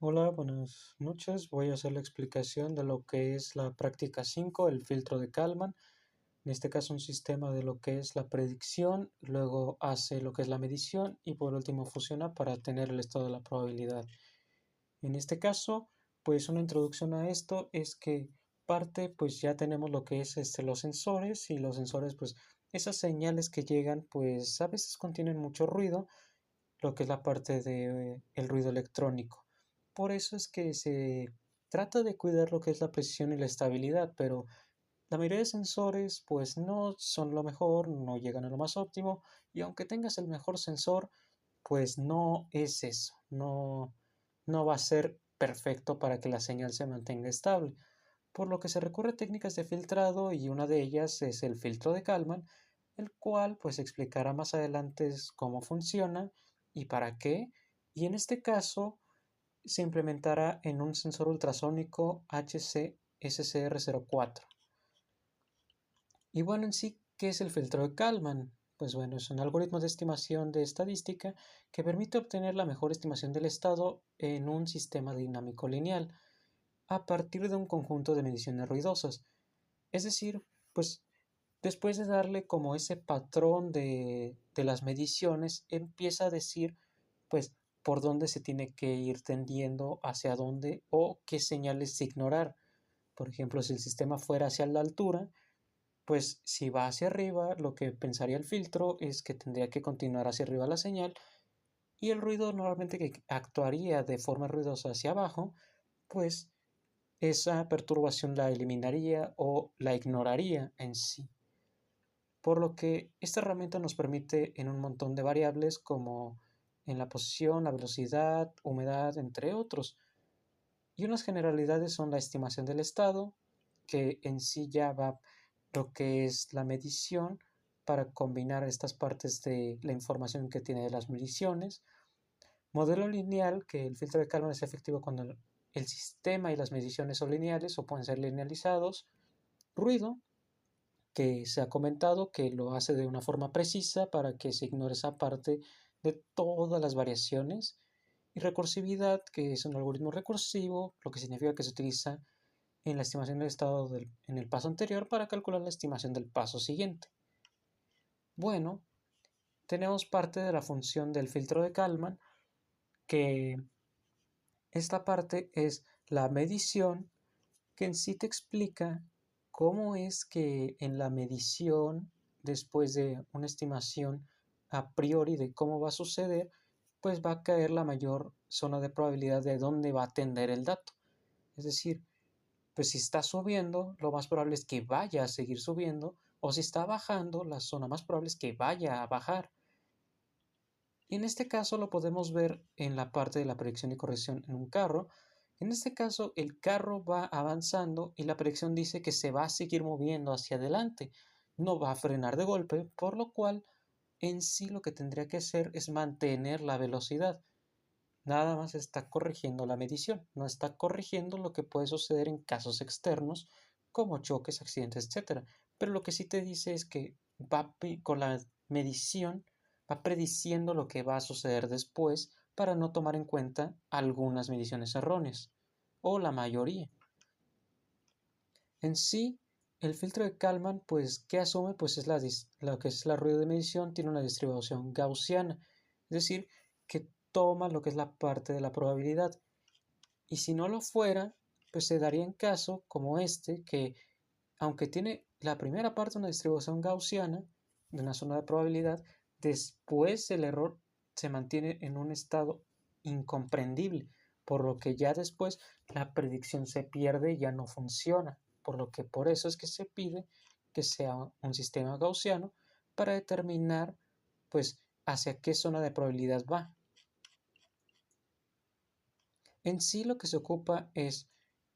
Hola, buenas noches. Voy a hacer la explicación de lo que es la práctica 5, el filtro de Kalman. En este caso, un sistema de lo que es la predicción, luego hace lo que es la medición y por último fusiona para tener el estado de la probabilidad. En este caso, pues una introducción a esto es que parte, pues ya tenemos lo que es los sensores y los sensores, pues esas señales que llegan, pues a veces contienen mucho ruido, lo que es la parte de el ruido electrónico. Por eso es que se trata de cuidar lo que es la precisión y la estabilidad, pero la mayoría de sensores pues no son lo mejor, no llegan a lo más óptimo y aunque tengas el mejor sensor, pues no es eso, no va a ser perfecto para que la señal se mantenga estable. Por lo que se recurre a técnicas de filtrado y una de ellas es el filtro de Kalman, el cual pues explicará más adelante cómo funciona y para qué, y en este caso se implementará en un sensor ultrasónico HC-SCR04. Y bueno, en sí, ¿qué es el filtro de Kalman? Pues bueno, es un algoritmo de estimación de estadística que permite obtener la mejor estimación del estado en un sistema dinámico lineal a partir de un conjunto de mediciones ruidosas. Es decir, pues después de darle como ese patrón de las mediciones, empieza a decir pues por dónde se tiene que ir tendiendo, hacia dónde o qué señales ignorar. Por ejemplo, si el sistema fuera hacia la altura, pues si va hacia arriba, lo que pensaría el filtro es que tendría que continuar hacia arriba la señal y el ruido normalmente que actuaría de forma ruidosa hacia abajo, pues esa perturbación la eliminaría o la ignoraría en sí. Por lo que esta herramienta nos permite en un montón de variables como en la posición, la velocidad, humedad, entre otros. Y unas generalidades son la estimación del estado, que en sí ya va lo que es la medición para combinar estas partes de la información que tiene de las mediciones. Modelo lineal, que el filtro de Kalman es efectivo cuando el sistema y las mediciones son lineales o pueden ser linealizados. Ruido, que se ha comentado que lo hace de una forma precisa para que se ignore esa parte de todas las variaciones. Y recursividad, que es un algoritmo recursivo, lo que significa que se utiliza en la estimación del estado en el paso anterior para calcular la estimación del paso siguiente. Bueno, tenemos parte de la función del filtro de Kalman, que esta parte es la medición, que en sí te explica cómo es que en la medición, después de una estimación a priori de cómo va a suceder, pues va a caer la mayor zona de probabilidad de dónde va a tender el dato. Es decir, pues si está subiendo, lo más probable es que vaya a seguir subiendo, o si está bajando, la zona más probable es que vaya a bajar. Y en este caso lo podemos ver en la parte de la predicción y corrección en un carro. En este caso el carro va avanzando y la predicción dice que se va a seguir moviendo hacia adelante, no va a frenar de golpe, por lo cual en sí lo que tendría que hacer es mantener la velocidad. Nada más está corrigiendo la medición, no está corrigiendo lo que puede suceder en casos externos como choques, accidentes, etcétera. Pero lo que sí te dice es que va con la medición, va prediciendo lo que va a suceder después para no tomar en cuenta algunas mediciones erróneas o la mayoría. En sí, el filtro de Kalman, pues, ¿qué asume? Pues es lo que es la rueda de medición, tiene una distribución gaussiana, es decir, que toma lo que es la parte de la probabilidad. Y si no lo fuera, pues se daría en caso como este, que aunque tiene la primera parte una distribución gaussiana, de una zona de probabilidad, después el error se mantiene en un estado incomprendible, por lo que ya después la predicción se pierde y ya no funciona, por lo que por eso es que se pide que sea un sistema gaussiano para determinar pues hacia qué zona de probabilidad va. En sí lo que se ocupa es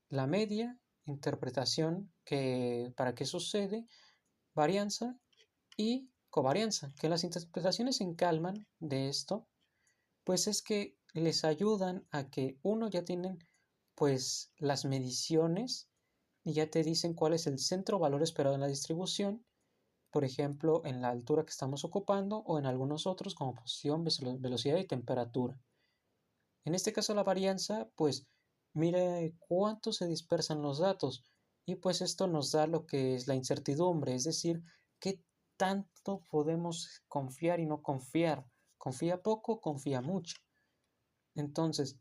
la media, interpretación, que para qué sucede, varianza y covarianza, que las interpretaciones en Kalman de esto, pues es que les ayudan a que uno ya tienen pues las mediciones y ya te dicen cuál es el centro valor esperado en la distribución, por ejemplo, en la altura que estamos ocupando o en algunos otros como posición, velocidad y temperatura. En este caso la varianza, pues mire cuánto se dispersan los datos y pues esto nos da lo que es la incertidumbre, es decir, qué tanto podemos confiar y no confiar. Confía poco, confía mucho. Entonces,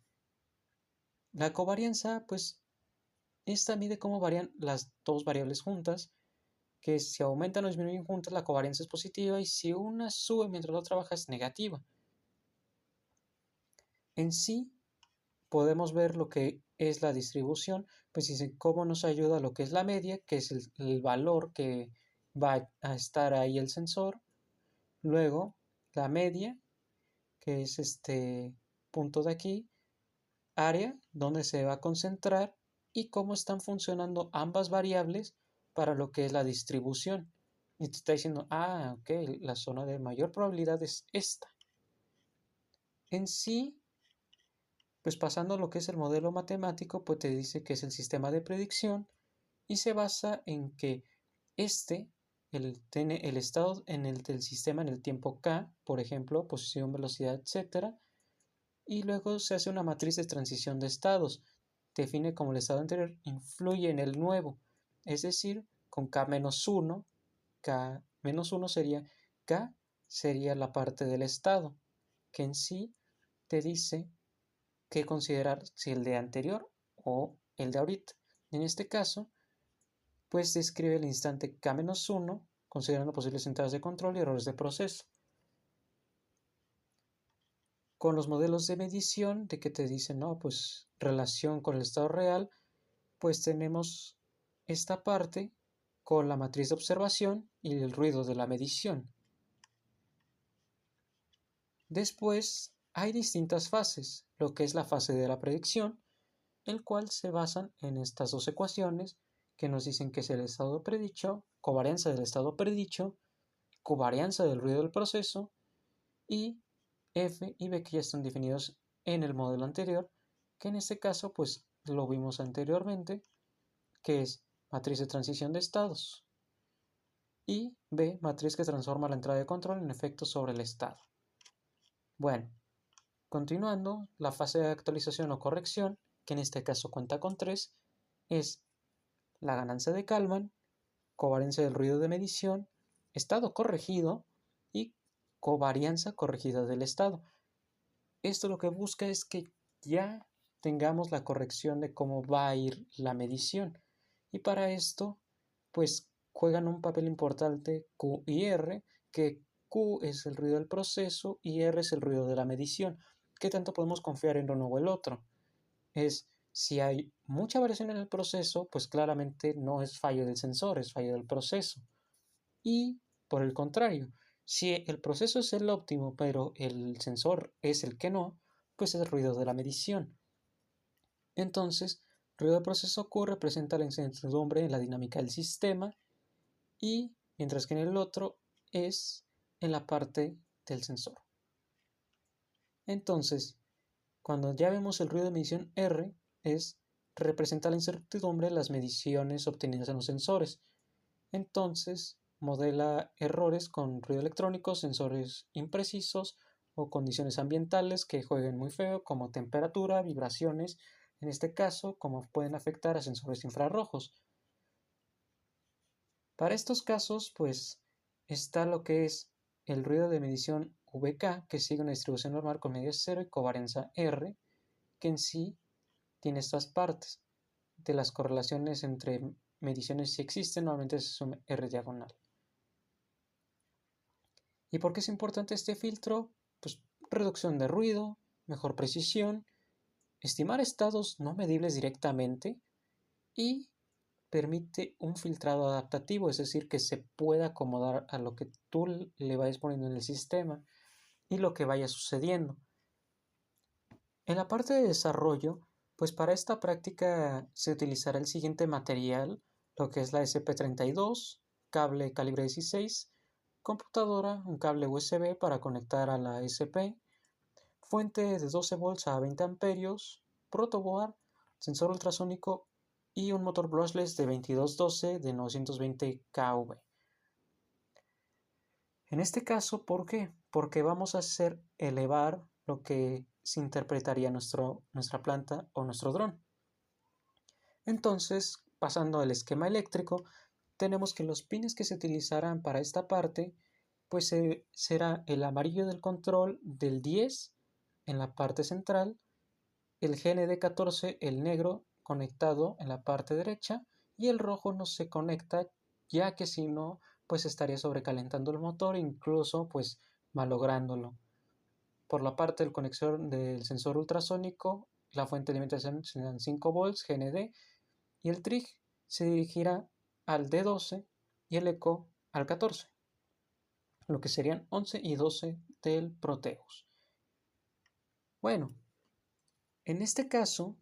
la covarianza, pues esta mide cómo varían las dos variables juntas, que si aumentan o disminuyen juntas, la covarianza es positiva y si una sube mientras la otra baja es negativa. En sí, podemos ver lo que es la distribución, pues dice cómo nos ayuda lo que es la media, que es el valor que va a estar ahí el sensor. Luego, la media, que es este punto de aquí, área, donde se va a concentrar y cómo están funcionando ambas variables para lo que es la distribución. Y te está diciendo, ok, la zona de mayor probabilidad es esta. En sí, pues pasando a lo que es el modelo matemático, pues te dice que es el sistema de predicción y se basa en que tiene el estado en el del sistema en el tiempo k, por ejemplo, posición, velocidad, etcétera, y luego se hace una matriz de transición de estados. Define cómo el estado anterior influye en el nuevo, es decir, con k-1, k-1 sería k sería la parte del estado, que en sí te dice qué considerar si el de anterior o el de ahorita. En este caso, pues describe el instante k-1, considerando posibles entradas de control y errores de proceso. Con los modelos de medición, de que te dicen, no, pues relación con el estado real, pues tenemos esta parte con la matriz de observación y el ruido de la medición. Después hay distintas fases, lo que es la fase de la predicción, el cual se basan en estas dos ecuaciones que nos dicen que es el estado predicho, covarianza del estado predicho, covarianza del ruido del proceso y F y B que ya están definidos en el modelo anterior, que en este caso pues lo vimos anteriormente, que es matriz de transición de estados y B, matriz que transforma la entrada de control en efectos sobre el estado. Bueno, continuando, la fase de actualización o corrección, que en este caso cuenta con tres, es la ganancia de Kalman, covarianza del ruido de medición, estado corregido y covarianza corregida del estado. Esto lo que busca es que ya tengamos la corrección de cómo va a ir la medición. Y para esto, pues juegan un papel importante Q y R, que Q es el ruido del proceso y R es el ruido de la medición. ¿Qué tanto podemos confiar en uno o el otro? Es si hay mucha variación en el proceso, pues claramente no es fallo del sensor, es fallo del proceso. Y por el contrario, si el proceso es el óptimo, pero el sensor es el que no, pues es ruido de la medición. Entonces, ruido de proceso Q representa la incertidumbre en la dinámica del sistema y mientras que en el otro es en la parte del sensor. Entonces, cuando ya vemos el ruido de medición R, representa la incertidumbre en las mediciones obtenidas en los sensores. Entonces, modela errores con ruido electrónico, sensores imprecisos o condiciones ambientales que jueguen muy feo, como temperatura, vibraciones, en este caso, como pueden afectar a sensores infrarrojos. Para estos casos, pues, está lo que es el ruido de medición VK, que sigue una distribución normal con media 0 y covarianza R, que en sí tiene estas partes. De las correlaciones entre mediciones si existen, normalmente es un R diagonal. ¿Y por qué es importante este filtro? Pues reducción de ruido, mejor precisión, estimar estados no medibles directamente y permite un filtrado adaptativo, es decir, que se pueda acomodar a lo que tú le vayas poniendo en el sistema y lo que vaya sucediendo. En la parte de desarrollo, pues para esta práctica se utilizará el siguiente material, lo que es la SP32, cable calibre 16, computadora, un cable USB para conectar a la SP, fuente de 12 volts a 20 amperios, protoboard, sensor ultrasónico y un motor brushless de 2212 de 920 kV. En este caso, ¿por qué? Porque vamos a hacer elevar lo que se interpretaría nuestra planta o nuestro dron. Entonces, pasando al esquema eléctrico, tenemos que los pines que se utilizarán para esta parte, pues será el amarillo del control del 10 en la parte central, el GND14, el negro, conectado en la parte derecha, y el rojo no se conecta, ya que si no, pues estaría sobrecalentando el motor, incluso pues malográndolo. Por la parte del conexor del sensor ultrasónico, la fuente de alimentación serán 5 volts GND, y el trig se dirigirá al D12 y el eco al 14, lo que serían 11 y 12 del Proteus. Bueno, en este caso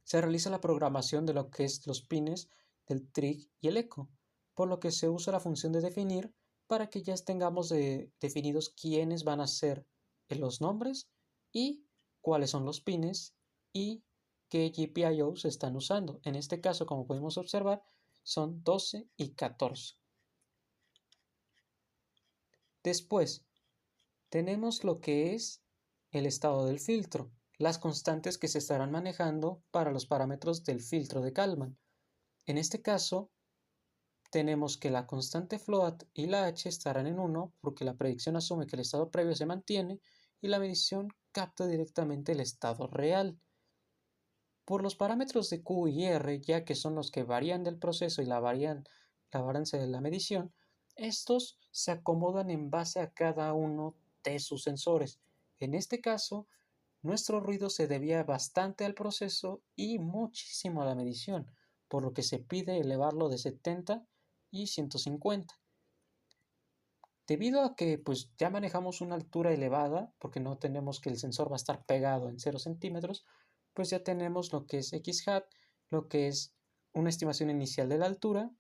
se realiza la programación de lo que es los pines del trig y el eco, por lo que se usa la función de definir para que ya tengamos definidos quiénes van a ser los nombres y cuáles son los pines y qué GPIO se están usando. En este caso, como podemos observar, son 12 y 14. Después, tenemos lo que es el estado del filtro, las constantes que se estarán manejando para los parámetros del filtro de Kalman. En este caso, tenemos que la constante float y la h estarán en 1 porque la predicción asume que el estado previo se mantiene y la medición capta directamente el estado real. Por los parámetros de Q y R, ya que son los que varían del proceso y la varianza de la medición, estos se acomodan en base a cada uno de sus sensores. En este caso, nuestro ruido se debía bastante al proceso y muchísimo a la medición, por lo que se pide elevarlo de 70 y 150. Debido a que pues ya manejamos una altura elevada, porque no tenemos que el sensor va a estar pegado en 0 centímetros, pues ya tenemos lo que es X-hat, lo que es una estimación inicial de la altura,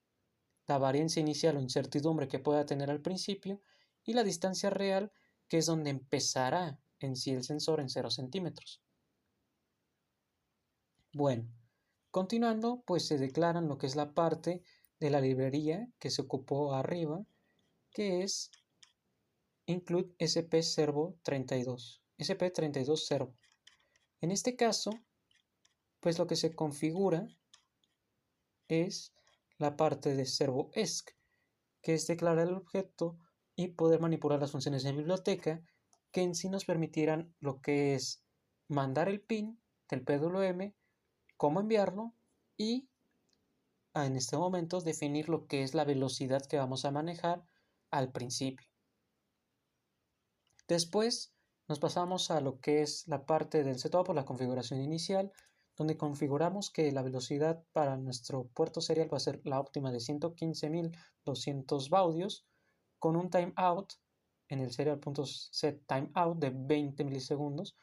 la variancia inicial o incertidumbre que pueda tener al principio, y la distancia real, que es donde empezará en sí el sensor en 0 centímetros. Bueno, continuando, pues se declaran lo que es la parte de la librería que se ocupó arriba, que es include SP Servo 32, SP32 Servo. En este caso, pues lo que se configura es la parte de Servo ESC, que es declarar el objeto y poder manipular las funciones de biblioteca que en sí nos permitirán lo que es mandar el pin del PWM, cómo enviarlo y en este momento definir lo que es la velocidad que vamos a manejar al principio. Después nos pasamos a lo que es la parte del setup o la configuración inicial, donde configuramos que la velocidad para nuestro puerto serial va a ser la óptima de 115.200 baudios con un timeout en el serial.set timeout de 20 milisegundos.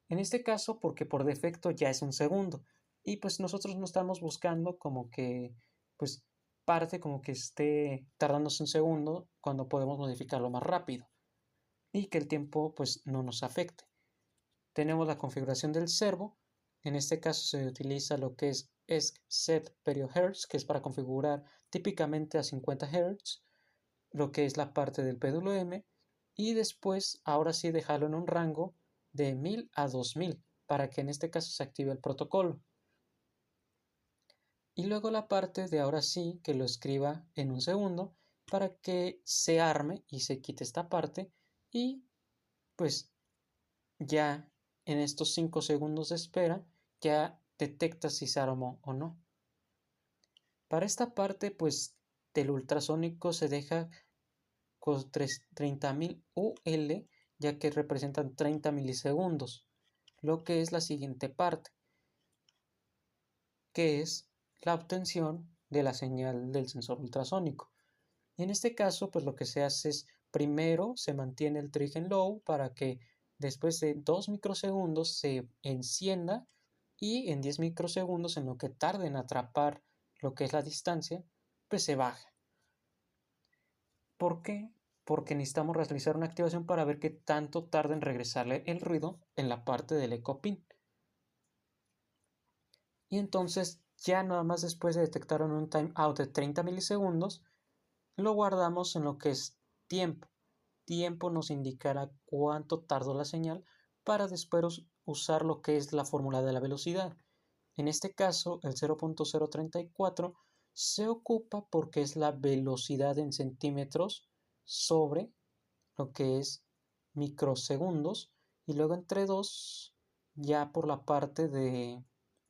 En este caso, porque por defecto ya es un segundo y pues nosotros no estamos buscando como que pues parte como que esté tardándose un segundo cuando podemos modificarlo más rápido y que el tiempo pues no nos afecte. Tenemos la configuración del servo. En este caso se utiliza lo que es set period hertz, que es para configurar típicamente a 50 Hz, lo que es la parte del PWM, y después ahora sí dejarlo en un rango de 1000 a 2000 para que en este caso se active el protocolo. Y luego la parte de ahora sí que lo escriba en un segundo para que se arme y se quite esta parte y pues ya en estos 5 segundos de espera ya detecta si se armó o no. Para esta parte pues del ultrasónico se deja con 30.000 UL ya que representan 30 milisegundos, lo que es la siguiente parte, que es la obtención de la señal del sensor ultrasónico. Y en este caso pues lo que se hace es primero se mantiene el trig en low para que después de 2 microsegundos se encienda y en 10 microsegundos en lo que tarde en atrapar lo que es la distancia pues se baja. ¿Por qué? Porque necesitamos realizar una activación para ver qué tanto tarda en regresarle el ruido en la parte del eco pin. Y entonces ya nada más después de detectar un timeout de 30 milisegundos lo guardamos en lo que es tiempo. Tiempo nos indicará cuánto tardó la señal para después usar lo que es la fórmula de la velocidad. En este caso, el 0.034 se ocupa porque es la velocidad en centímetros sobre lo que es microsegundos, y luego entre 2 ya por la parte de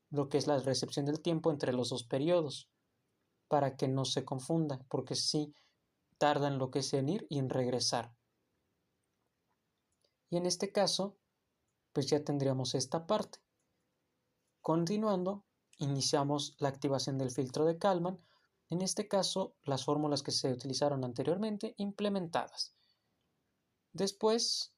lo que es la recepción del tiempo entre los dos periodos, para que no se confunda, porque sí tarda en lo que es en ir y en regresar. Y en este caso, pues ya tendríamos esta parte. Continuando, iniciamos la activación del filtro de Kalman, en este caso las fórmulas que se utilizaron anteriormente implementadas. Después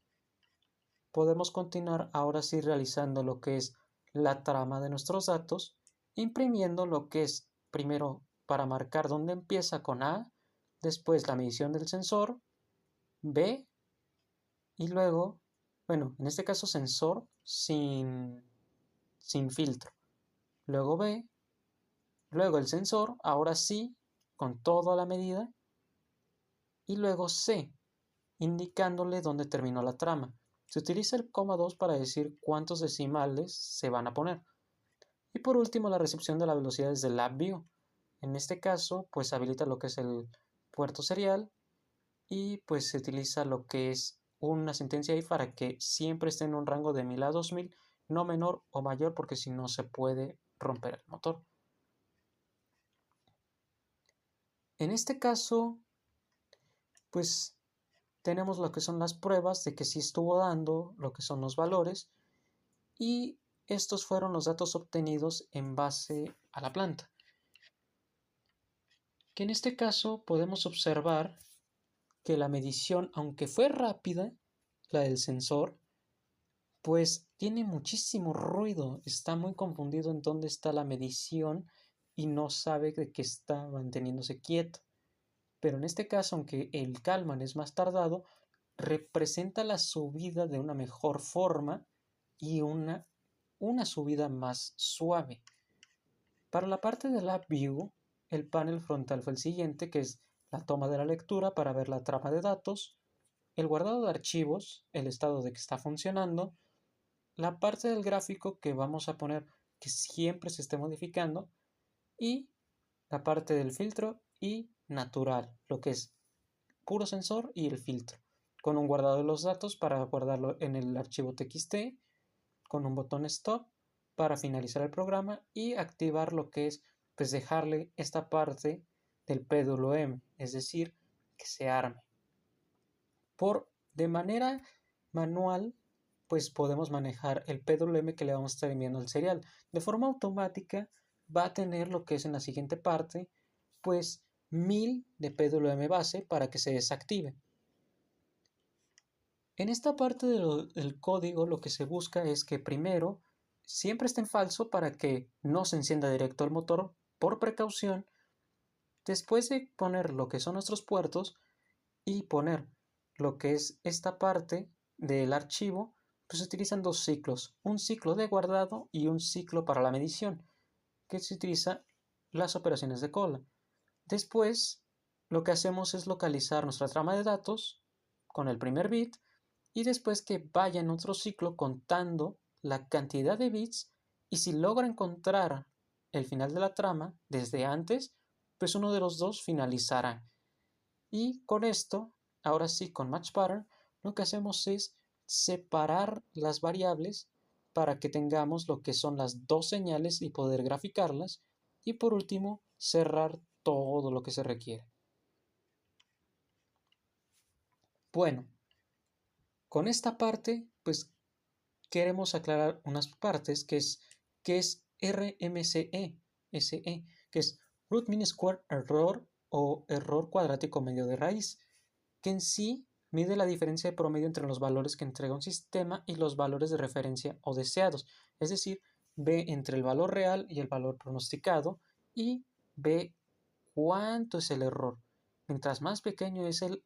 podemos continuar ahora sí realizando lo que es la trama de nuestros datos, imprimiendo lo que es primero para marcar dónde empieza con A, después la medición del sensor, B, y luego, bueno, en este caso sensor sin filtro, luego B, luego el sensor, ahora sí, con toda la medida, y luego C, indicándole dónde terminó la trama. Se utiliza el coma 2 para decir cuántos decimales se van a poner. Y por último, la recepción de la velocidad desde LabVIEW. En este caso, pues habilita lo que es el puerto serial y pues se utiliza lo que es una sentencia ahí para que siempre esté en un rango de 1000 a 2000, no menor o mayor, porque si no se puede romper el motor. En este caso, pues tenemos lo que son las pruebas de que sí estuvo dando lo que son los valores, y estos fueron los datos obtenidos en base a la planta. Que en este caso podemos observar que la medición, aunque fue rápida, la del sensor, pues tiene muchísimo ruido, está muy confundido en dónde está la medición y no sabe de qué está manteniéndose quieto. Pero en este caso, aunque el Kalman es más tardado, representa la subida de una mejor forma y una subida más suave. Para la parte de LabVIEW, el panel frontal fue el siguiente, que es la toma de la lectura para ver la trama de datos, el guardado de archivos, el estado de que está funcionando, la parte del gráfico que vamos a poner que siempre se esté modificando, y la parte del filtro y natural, lo que es puro sensor y el filtro, con un guardado de los datos para guardarlo en el archivo txt, con un botón stop para finalizar el programa y activar lo que es, pues dejarle esta parte del PWM, es decir, que se arme. De manera manual, pues podemos manejar el PWM que le vamos a estar enviando al serial. De forma automática va a tener lo que es en la siguiente parte, pues 1000 de PWM base para que se desactive. En esta parte del código lo que se busca es que primero siempre esté en falso para que no se encienda directo el motor por precaución. Después de poner lo que son nuestros puertos y poner lo que es esta parte del archivo, pues se utilizan dos ciclos, un ciclo de guardado y un ciclo para la medición, que se utiliza las operaciones de cola. Después lo que hacemos es localizar nuestra trama de datos con el primer bit, y después que vaya en otro ciclo contando la cantidad de bits, y si logra encontrar el final de la trama desde antes, pues uno de los dos finalizará. Y con esto, ahora sí con Match Pattern, lo que hacemos es separar las variables para que tengamos lo que son las dos señales y poder graficarlas, y por último cerrar todo lo que se requiere. Bueno, con esta parte, pues queremos aclarar unas partes que es RMSE, que es Root Mean Square Error o error cuadrático medio de raíz, que en sí mide la diferencia de promedio entre los valores que entrega un sistema y los valores de referencia o deseados, es decir, ve entre el valor real y el valor pronosticado y ve cuánto es el error. Mientras más pequeño es el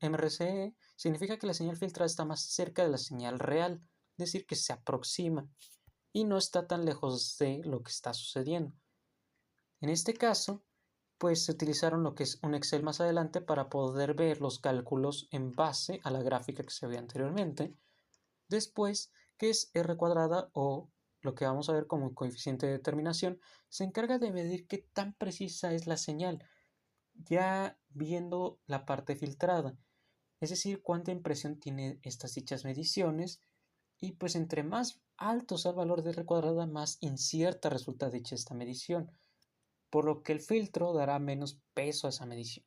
MRCE, significa que la señal filtrada está más cerca de la señal real, es decir, que se aproxima y no está tan lejos de lo que está sucediendo. En este caso, pues se utilizaron lo que es un Excel más adelante para poder ver los cálculos en base a la gráfica que se veía anteriormente. Después que es R cuadrada, o lo que vamos a ver como coeficiente de determinación, se encarga de medir qué tan precisa es la señal, ya viendo la parte filtrada, es decir, cuánta impresión tiene estas dichas mediciones, y pues entre más alto sea el valor de R cuadrada, más incierta resulta dicha esta medición, por lo que el filtro dará menos peso a esa medición.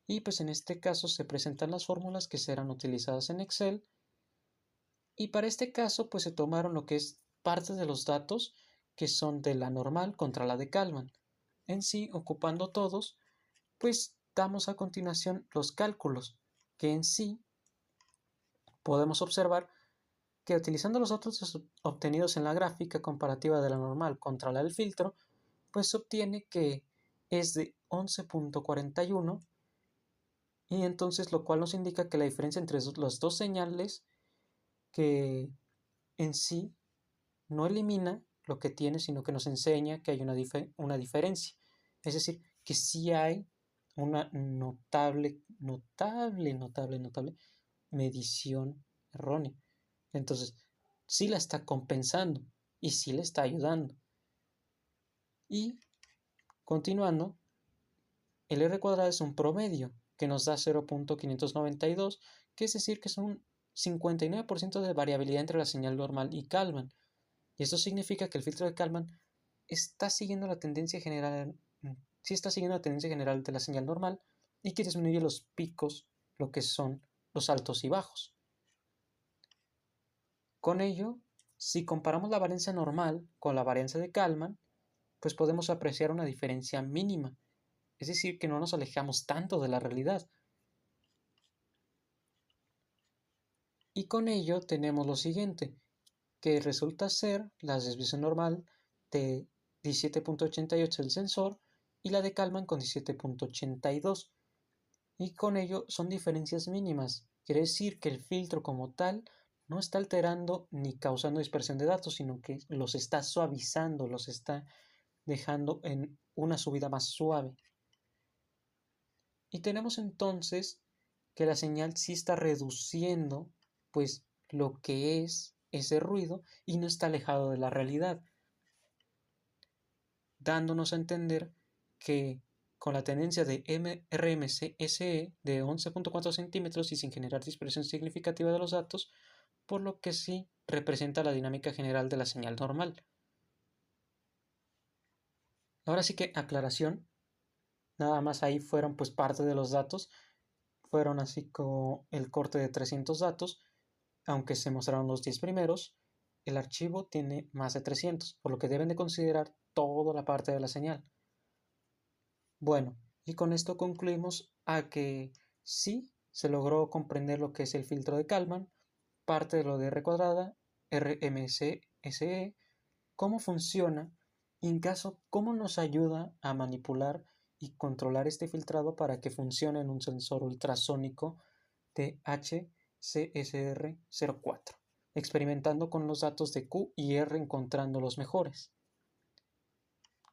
Y pues en este caso se presentan las fórmulas que serán utilizadas en Excel, y para este caso pues se tomaron lo que es parte de los datos que son de la normal contra la de Kalman. En sí, ocupando todos, pues damos a continuación los cálculos, que en sí podemos observar que utilizando los datos obtenidos en la gráfica comparativa de la normal contra la del filtro, pues se obtiene que es de 11.41, y entonces lo cual nos indica que la diferencia entre las dos señales, que en sí no elimina lo que tiene, sino que nos enseña que hay una diferencia. Es decir, que sí hay una notable medición errónea. Entonces, sí la está compensando y sí le está ayudando. Y continuando, el R cuadrado es un promedio que nos da 0.592, que es decir, que es un 59% de variabilidad entre la señal normal y Kalman. Y esto significa que el filtro de Kalman está siguiendo la tendencia general, sí está siguiendo la tendencia general de la señal normal, y que disminuye los picos, lo que son los altos y bajos. Con ello, si comparamos la varianza normal con la varianza de Kalman, pues podemos apreciar una diferencia mínima, es decir, que no nos alejamos tanto de la realidad. Y con ello tenemos lo siguiente, que resulta ser la desviación normal de 17.88 del sensor y la de Kalman con 17.82. Y con ello son diferencias mínimas. Quiere decir que el filtro como tal no está alterando ni causando dispersión de datos, sino que los está suavizando, los está dejando en una subida más suave. Y tenemos entonces que la señal sí está reduciendo pues lo que es ese ruido y no está alejado de la realidad, dándonos a entender que con la tendencia de RMSE de 11.4 centímetros y sin generar dispersión significativa de los datos, por lo que sí representa la dinámica general de la señal normal. Ahora sí que aclaración, nada más ahí fueron pues parte de los datos, fueron así como el corte de 300 datos, aunque se mostraron los 10 primeros, el archivo tiene más de 300, por lo que deben de considerar toda la parte de la señal. Bueno, y con esto concluimos a que sí se logró comprender lo que es el filtro de Kalman, parte de lo de R cuadrada, RMSE, cómo funciona y en caso cómo nos ayuda a manipular y controlar este filtrado para que funcione en un sensor ultrasónico de HCSR04, experimentando con los datos de Q y R encontrando los mejores.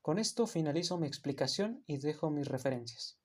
Con esto finalizo mi explicación y dejo mis referencias.